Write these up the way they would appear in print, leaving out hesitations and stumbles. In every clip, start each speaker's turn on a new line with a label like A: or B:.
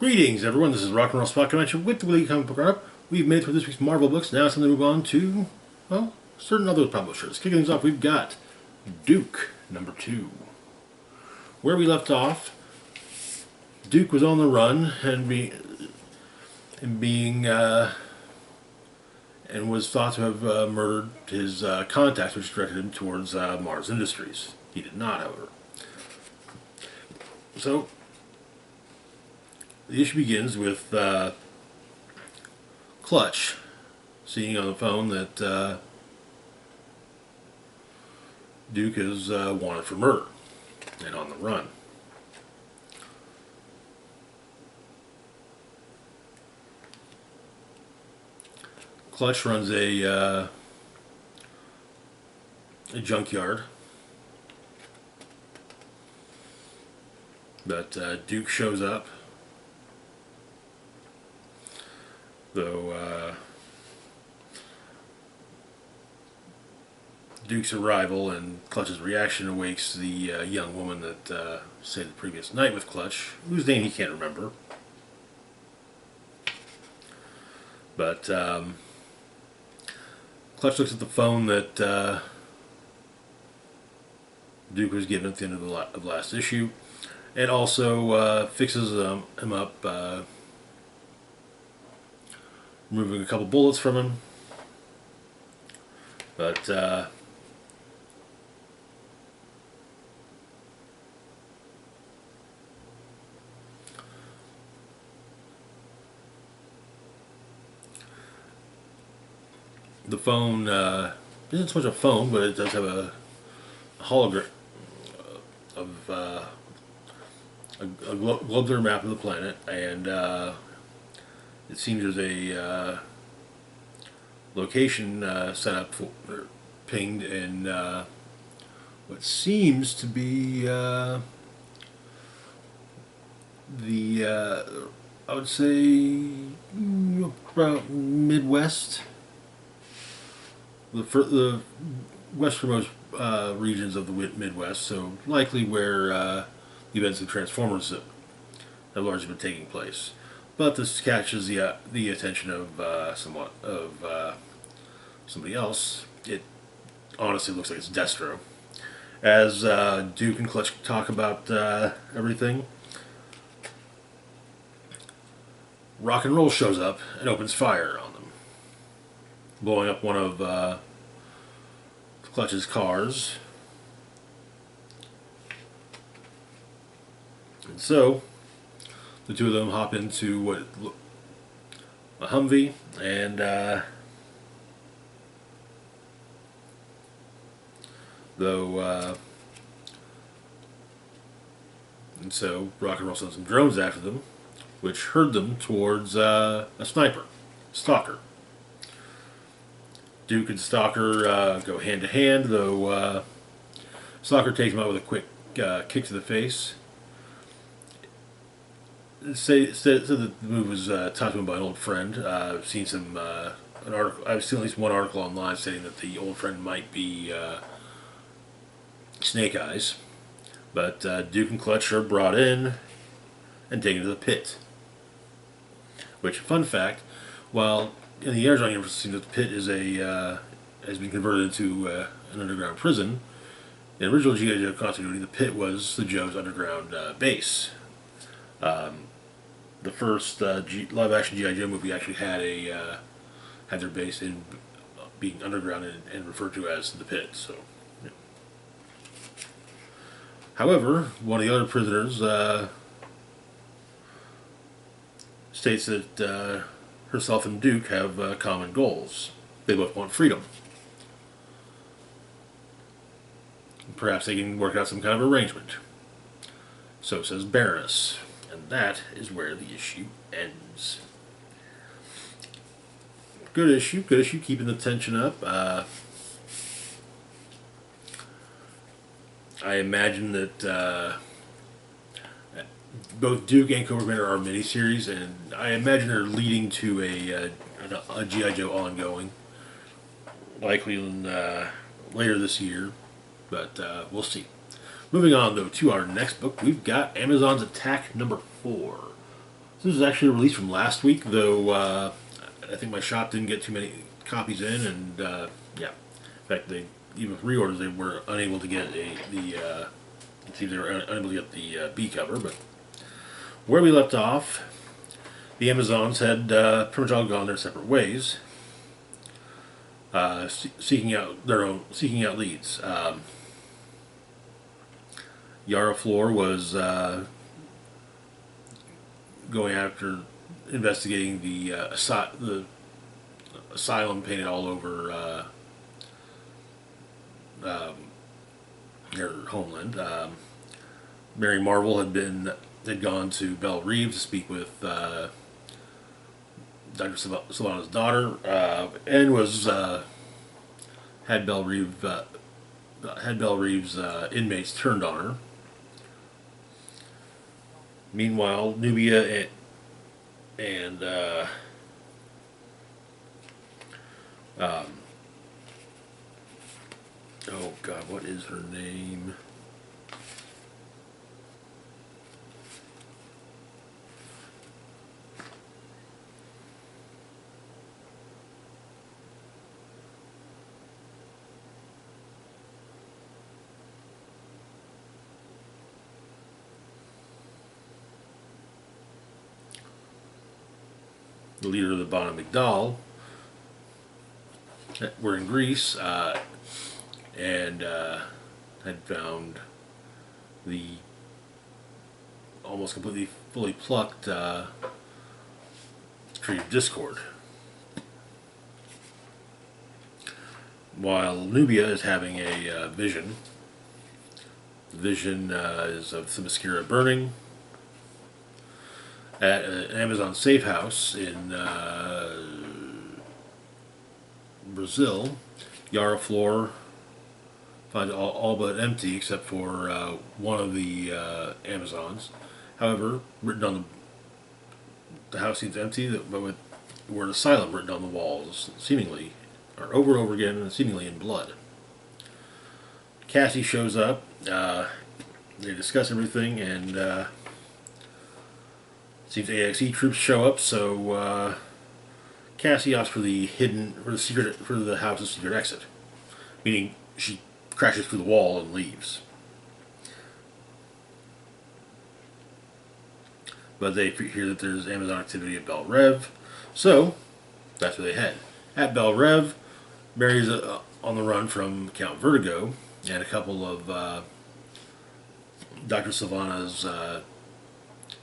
A: Greetings, everyone. This is Rock and Roll Spot Convention with the Weekly Comic Book Roundup. We've made it through this week's Marvel books. Now it's time to move on to, well, certain other publishers. Kicking things off, we've got Duke, #2. Where we left off, Duke was on the run and was thought to have murdered his contact, which directed him towards Mars Industries. He did not, however. So the issue begins with Clutch seeing on the phone that Duke is wanted for murder and on the run. Clutch runs a junkyard, but Duke shows up. Though Duke's arrival and Clutch's reaction awakes the young woman that stayed the previous night with Clutch, whose name he can't remember. But Clutch looks at the phone that Duke was given at the end of last issue, and also fixes him up, removing a couple bullets from him. But the phone isn't so much a phone, but it does have a hologram of a globular map of the planet, and it seems there's a location set up for pinged in what seems to be I would say about Midwest, the westernmost regions of the Midwest, so likely where the events of Transformers have largely been taking place. But this catches the attention of somebody else. It honestly looks like it's Destro. As Duke and Clutch talk about everything, Rock and Roll shows up and opens fire on them, blowing up one of Clutch's cars. And so the two of them hop into a Humvee, and so Rock and Roll sends some drones after them, which herd them towards a stalker. Duke and Stalker go hand to hand, though Stalker takes him out with a quick kick to the face. Said that the move was taught to him by an old friend. I've seen an article. I've seen at least one article online stating that the old friend might be Snake Eyes. But Duke and Clutch are brought in and taken to the pit. Which, fun fact, while in the Arizona universe, it seems that the pit is has been converted into an underground prison. In original G.I. Joe continuity, the pit was the Joe's underground base. The first live-action G.I. Joe movie actually had their base in being underground and referred to as the pit. So, yeah. However, one of the other prisoners states that herself and Duke have common goals. They both want freedom. Perhaps they can work out some kind of arrangement. So says Baroness. And that is where the issue ends. Good issue, keeping the tension up. I imagine that both Duke and Cobra Commander are miniseries, and I imagine they're leading to a G.I. Joe ongoing, likely in, later this year, but we'll see. Moving on, though, to our next book, we've got Amazon's Attack #4. This is actually a release from last week, though I think my shop didn't get too many copies in, and yeah. In fact, they even with reorders they were unable to get it seems they were unable to get the B cover. But where we left off, the Amazons had pretty much all gone their separate ways, seeking out leads. Yara Flor was going after investigating the asylum painted all over their homeland. Mary Marvel had gone to Belle Reeve to speak with Dr. Savannah's daughter, and was had Belle Reeve's inmates turned on her. Meanwhile, Nubia and oh God, what is her name? The leader of the Bana Migdal were in Greece and had found the almost completely fully plucked Tree of Discord, while Nubia is having a vision. The vision is of Themyscira burning at an Amazon safe house in Brazil. Yara Flor finds all but empty except for one of the Amazons. However, written on the house seems empty, but with the word asylum written on the walls, seemingly, or over and over again, and seemingly in blood. Cassie shows up. They discuss everything, and seems AXE troops show up, so Cassie asks for the house's secret exit, meaning she crashes through the wall and leaves. But they hear that there's Amazon activity at Belle Rev, so that's where they head. At Belle Rev, Mary's on the run from Count Vertigo and a couple of Dr. Savannah's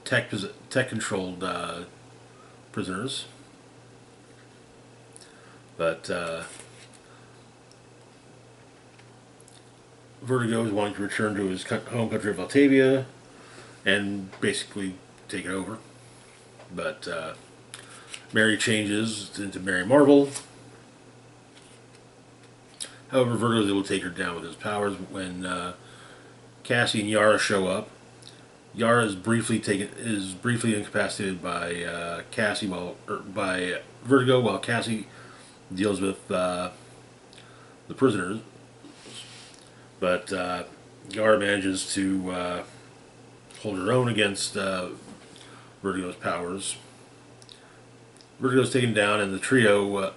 A: tech-controlled prisoners. But Vertigo is wanting to return to his home country of Altavia and basically take it over. But Mary changes into Mary Marvel. However, Vertigo is able to take her down with his powers when Cassie and Yara show up. Yara is briefly incapacitated by by Vertigo, while Cassie deals with the prisoners. But Yara manages to hold her own against Vertigo's powers. Vertigo's taken down, and the trio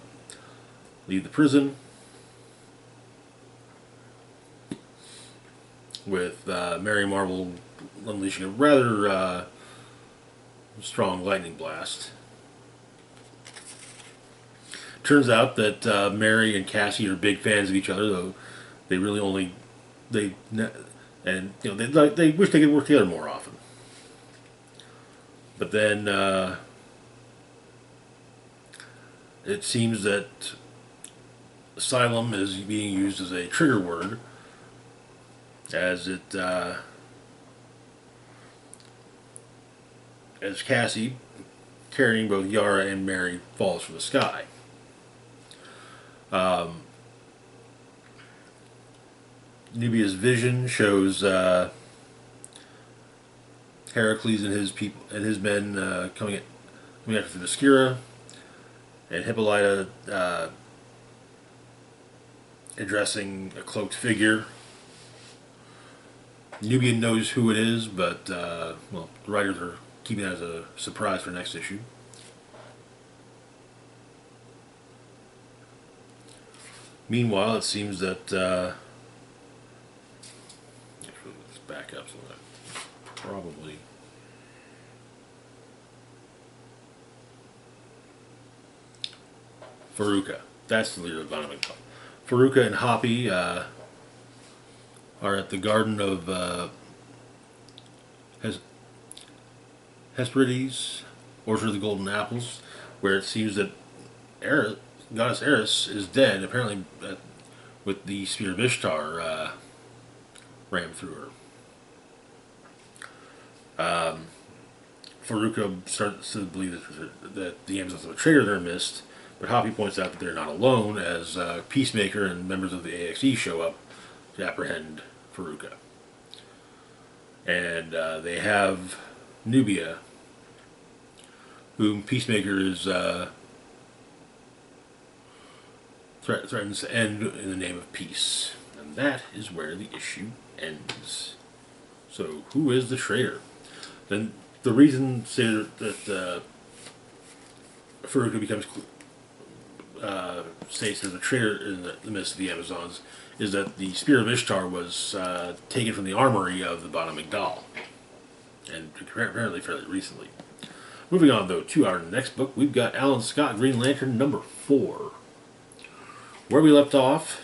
A: leave the prison with Mary Marvel unleashing a rather strong lightning blast. Turns out that Mary and Cassie are big fans of each other, though they really only they wish they could work together more often. But then it seems that asylum is being used as a trigger word, as as Cassie, carrying both Yara and Mary, falls from the sky. Nubia's vision shows Heracles and his men coming after Themyscira, and Hippolyta addressing a cloaked figure. Nubia knows who it is, but the writers are keeping that as a surprise for next issue. Meanwhile, it seems that let's back up so that probably Faruka. That's the leader of the Bottom Migdal. Faruka and Hoppy are at the Garden of Hesperides, Orchard of the Golden Apples, where it seems that Goddess Eris is dead, apparently with the Spear of Ishtar rammed through her. Faruka starts to believe that the Amazons have betrayed their Misc, but Hoppy points out that they're not alone as Peacemaker and members of the AXE show up to apprehend Faruka. And they have Nubia, whom Peacemaker is threatens to end in the name of peace. And that is where the issue ends. So, who is the traitor? Then the reason that Faruka becomes states as a traitor in the midst of the Amazons is that the Spear of Ishtar was taken from the armory of the Bottom Migdal, and apparently fairly recently. Moving on, though, to our next book, we've got Alan Scott, Green Lantern number 4. Where we left off,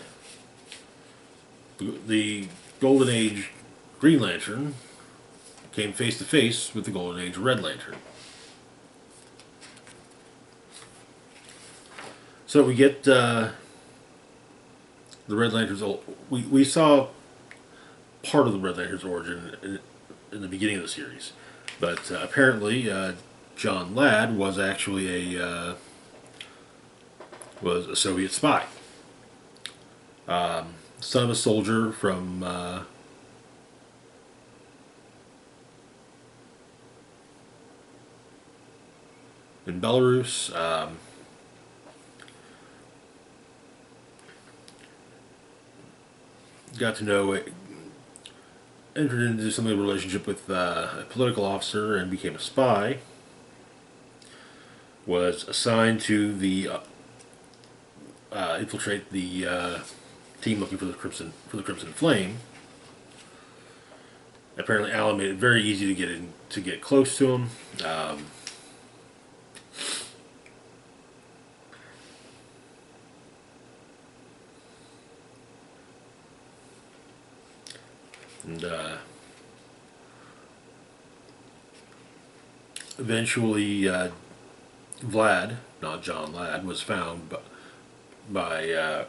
A: the Golden Age Green Lantern came face to face with the Golden Age Red Lantern. So we get the Red Lantern's. We saw part of the Red Lantern's origin in the beginning of the series, but apparently John Ladd was actually a Soviet spy, son of a soldier from in Belarus. Got to know, entered into some of a relationship with a political officer and became a spy. Was assigned to the infiltrate the team looking for the Crimson Flame. Apparently, Alan made it very easy to get close to him. And eventually, Vlad, not John Ladd, was found by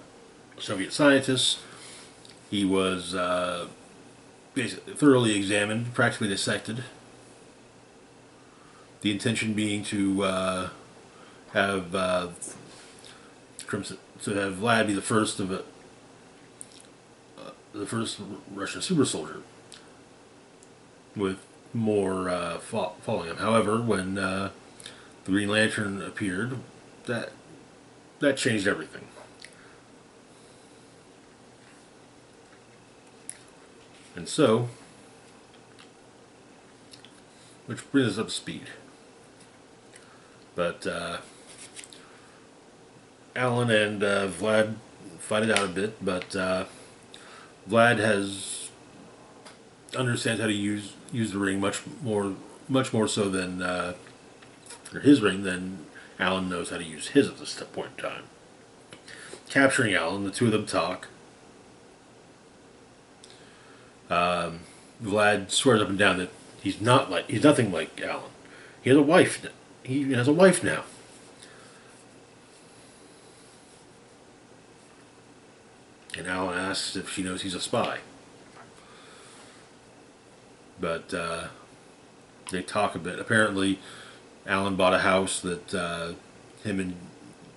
A: Soviet scientists. He was basically thoroughly examined, practically dissected. The intention being to have Vlad be the first of the first Russian super soldier, with more following him. However, when the Green Lantern appeared, that changed everything. And so, which brings us up to speed. But Alan and Vlad fight it out a bit, but Vlad understands how to use the ring much more so than or his ring than Alan knows how to use his at this point in time. Capturing Alan, the two of them talk. Vlad swears up and down that he's nothing like Alan. He has a wife. He has a wife now. And Alan asks if she knows he's a spy. But they talk a bit. Apparently, Alan bought a house that him and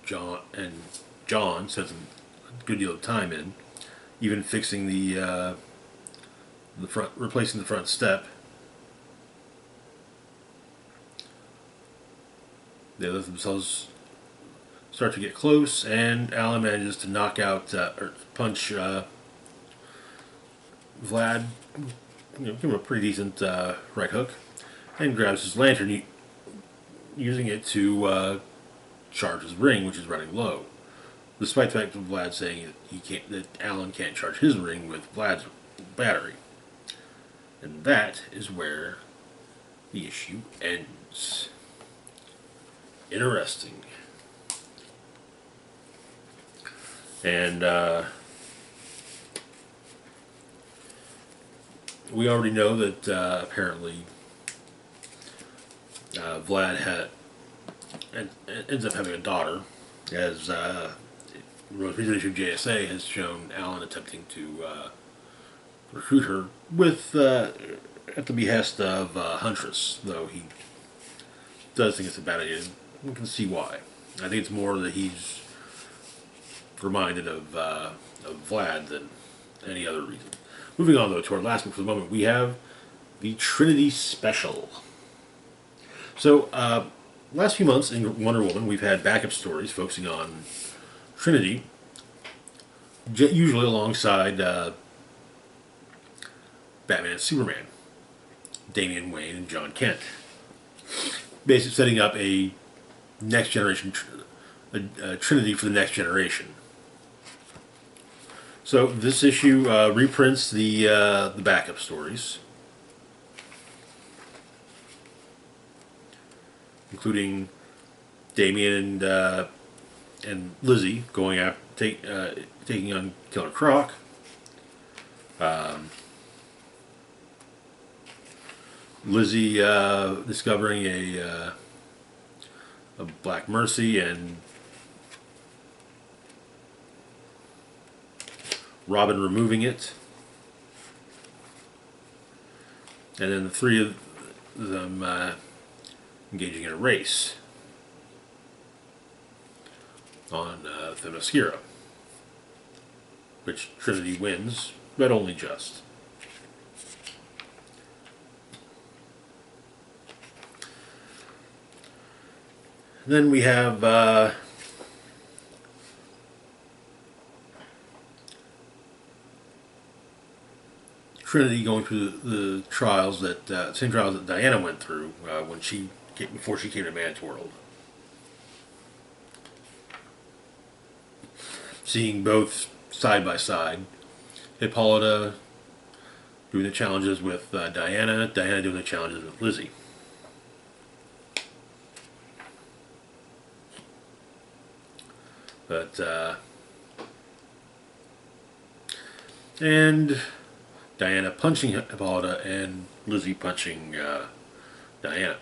A: John spent a good deal of time in, even fixing the front, replacing the front step. They let themselves start to get close, and Alan manages to knock out or punch Vlad. Give him a pretty decent right hook. and grabs his lantern, using it to charge his ring, which is running low. Despite the fact of Vlad saying that Alan can't charge his ring with Vlad's battery. And that is where the issue ends. Interesting. And we already know that apparently Vlad ends up having a daughter, as the most recent issue of JSA has shown Alan attempting to recruit her with at the behest of Huntress, though he does think it's a bad idea. You can see why. I think it's more that he's reminded of Vlad than any other reason. Moving on, though, to our last book for the moment, we have the Trinity Special. So, last few months in Wonder Woman, we've had backup stories focusing on Trinity, usually alongside Batman and Superman, Damian Wayne and John Kent. Basically setting up a next generation Trinity for the next generation. So this issue reprints the backup stories, including Damian and Lizzie going after taking on Killer Croc. Lizzie discovering a Black Mercy and Robin removing it, and then the three of them engaging in a race on Themyscira, which Trinity wins, but only just. Then we have Trinity going through the trials that same trials that Diana went through before she came to Man's World. Seeing both side by side, Hippolyta doing the challenges with Diana doing the challenges with Lizzie. But and Diana punching Hippolyta and Lizzie punching Diana.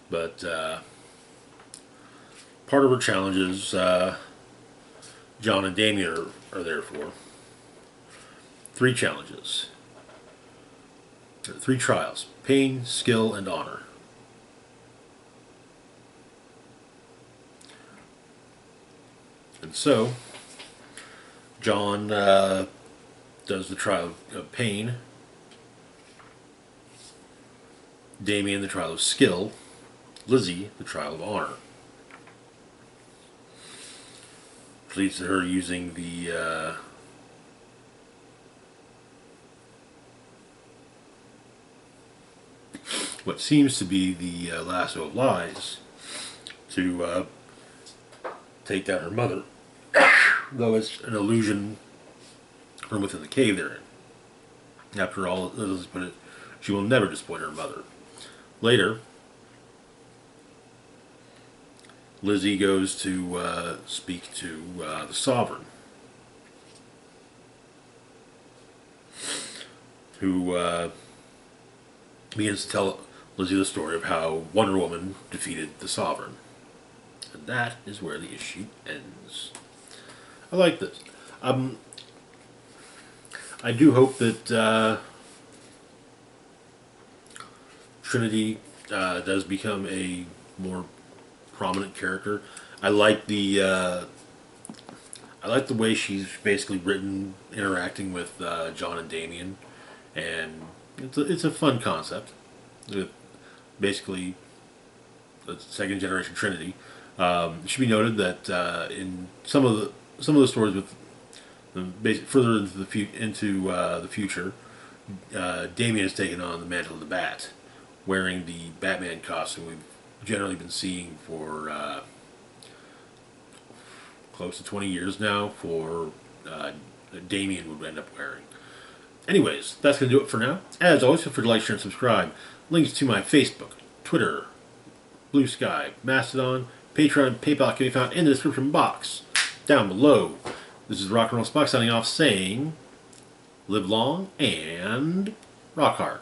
A: But part of her challenges John and Damian are there for. 3 challenges. 3 trials. Pain, skill, and honor. And so, John does the trial of pain. Damian the trial of skill. Lizzie the trial of honor. Which leads to her using the what seems to be the lasso of lies to take down her mother, though it's an illusion from within the cave they're in. After all, she will never disappoint her mother. Later, Lizzie goes to speak to the Sovereign, who begins to tell Lizzie the story of how Wonder Woman defeated the Sovereign. And that is where the issue ends. I like this. I do hope that Trinity does become a more prominent character. I like the way she's basically written, interacting with John and Damian, and it's a fun concept. Basically, the second generation Trinity. It should be noted that in some of the stories with further into the future, Damien has taken on the mantle of the Bat, wearing the Batman costume we've generally been seeing for close to 20 years now. For Damien would end up wearing. Anyways, that's going to do it for now. As always, feel free to like, share, and subscribe. Links to my Facebook, Twitter, Blue Sky, Mastodon, Patreon, and PayPal can be found in the description box down below. This is Rock and Roll Spock signing off saying, live long and rock hard.